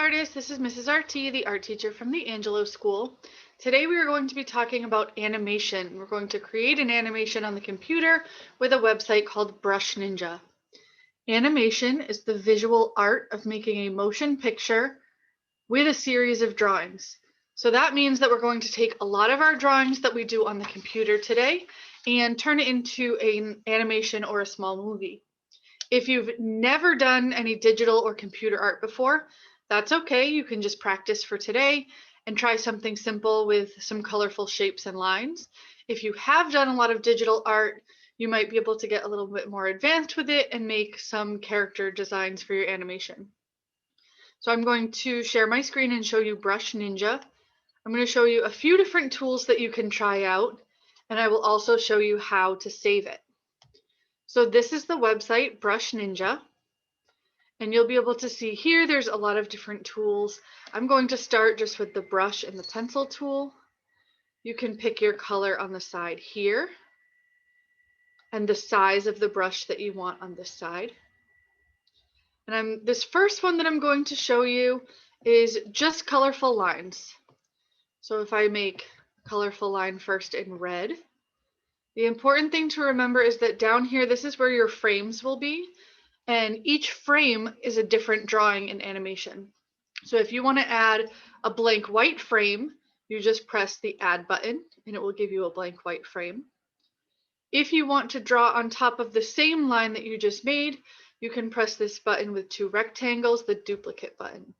artists, this is Mrs. RT, the art teacher from the Angelo School. Today we are going to be talking about animation. We're going to create an animation on the computer with a website called Brush Ninja. Animation is the visual art of making a motion picture with a series of drawings. So that means that we're going to take a lot of our drawings that we do on the computer today and turn it into an animation or a small movie. If you've never done any digital or computer art before, that's okay. You can just practice for today and try something simple with some colorful shapes and lines. If you have done a lot of digital art, you might be able to get a little bit more advanced with it and make some character designs for your animation. So I'm going to share my screen and show you Brush Ninja. I'm going to show you a few different tools that you can try out, and I will also show you how to save it. So this is the website, Brush Ninja, and you'll be able to see here there's a lot of different tools. I'm going to start just with the brush and the pencil tool. You can pick your color on the side here and the size of the brush that you want on this side. And this first one that I'm going to show you is just colorful lines. So if I make a colorful line first in red, the important thing to remember is that down here, this is where your frames will be. And each frame is a different drawing and animation. So if you want to add a blank white frame, you just press the add button and it will give you a blank white frame. If you want to draw on top of the same line that you just made, you can press this button with two rectangles, the duplicate button.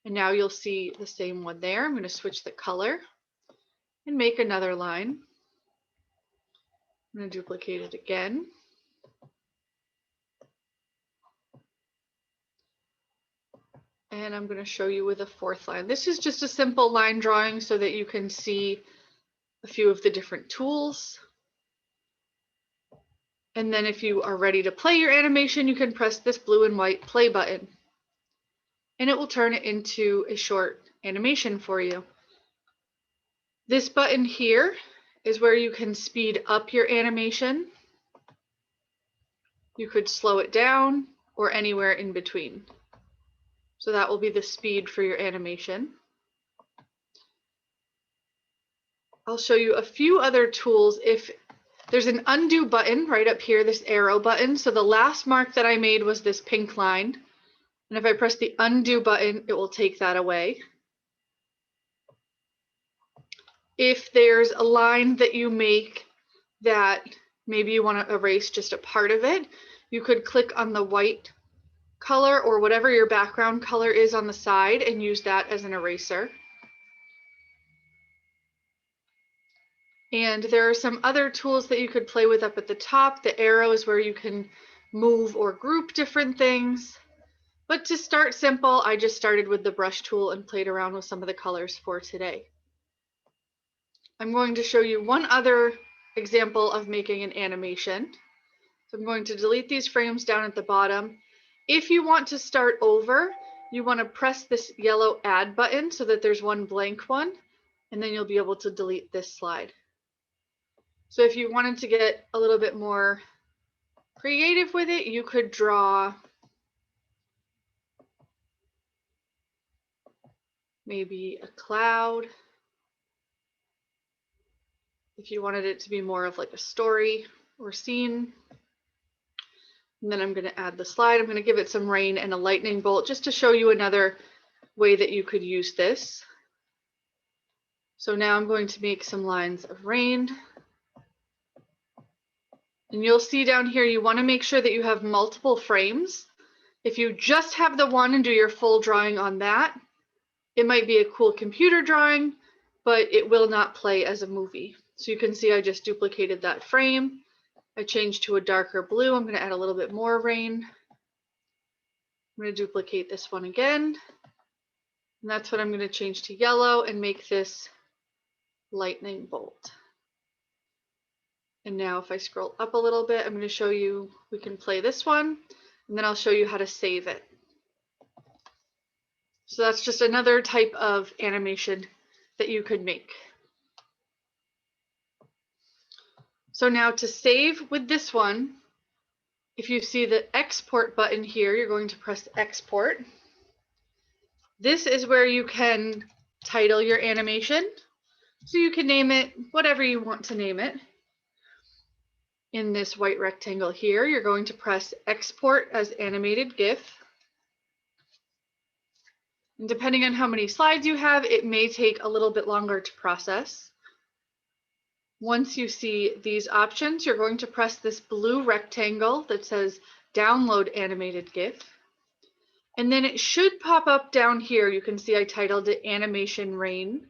And now you'll see the same one there. I'm going to switch the color and make another line. I'm going to duplicate it again. And I'm going to show you with a fourth line. This is just a simple line drawing so that you can see a few of the different tools. And then if you are ready to play your animation, you can press this blue and white play button. And it will turn it into a short animation for you. This button here is where you can speed up your animation. You could slow it down or anywhere in between. So that will be the speed for your animation. I'll show you a few other tools. If there's an undo button right up here, this arrow button. So the last mark that I made was this pink line. And if I press the undo button, it will take that away. If there's a line that you make that maybe you want to erase just a part of it, you could click on the white color or whatever your background color is on the side and use that as an eraser. And there are some other tools that you could play with up at the top. The arrow is where you can move or group different things. But to start simple, I just started with the brush tool and played around with some of the colors for today. I'm going to show you one other example of making an animation. So I'm going to delete these frames down at the bottom. If you want to start over, you want to press this yellow add button so that there's one blank one, and then you'll be able to delete this slide. So if you wanted to get a little bit more creative with it, you could draw maybe a cloud. If you wanted it to be more of like a story or scene. And then I'm going to add the slide. I'm going to give it some rain and a lightning bolt just to show you another way that you could use this. So now I'm going to make some lines of rain. And you'll see down here, you want to make sure that you have multiple frames. If you just have the one and do your full drawing on that, it might be a cool computer drawing, but it will not play as a movie. So you can see I just duplicated that frame. I changed to a darker blue. I'm going to add a little bit more rain. I'm going to duplicate this one again. And that's what I'm going to change to yellow and make this lightning bolt. And now if I scroll up a little bit, I'm going to show you, we can play this one, and then I'll show you how to save it. So that's just another type of animation that you could make. So now to save with this one, if you see the export button here, you're going to press export. This is where you can title your animation. So you can name it whatever you want to name it. In this white rectangle here, you're going to press Export as Animated GIF. And depending on how many slides you have, it may take a little bit longer to process. Once you see these options, you're going to press this blue rectangle that says Download Animated GIF. And then it should pop up down here. You can see I titled it Animation Rain.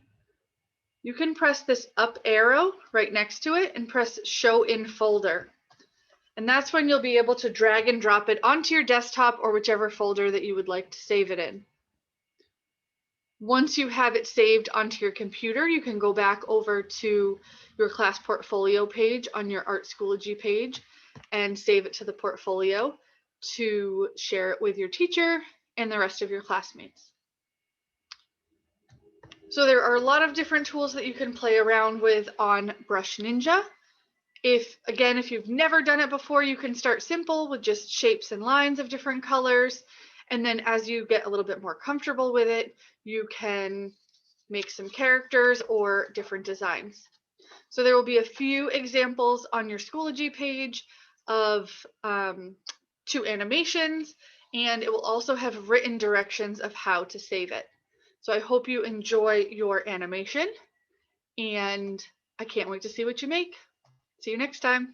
You can press this up arrow right next to it and press Show in Folder. And that's when you'll be able to drag and drop it onto your desktop or whichever folder that you would like to save it in. Once you have it saved onto your computer, you can go back over to your class portfolio page on your Artschoology page and save it to the portfolio to share it with your teacher and the rest of your classmates. So there are a lot of different tools that you can play around with on Brush Ninja. If you've never done it before, you can start simple with just shapes and lines of different colors. And then as you get a little bit more comfortable with it, you can make some characters or different designs. So there will be a few examples on your Schoology page of 2 animations, and it will also have written directions of how to save it. So I hope you enjoy your animation, and I can't wait to see what you make. See you next time.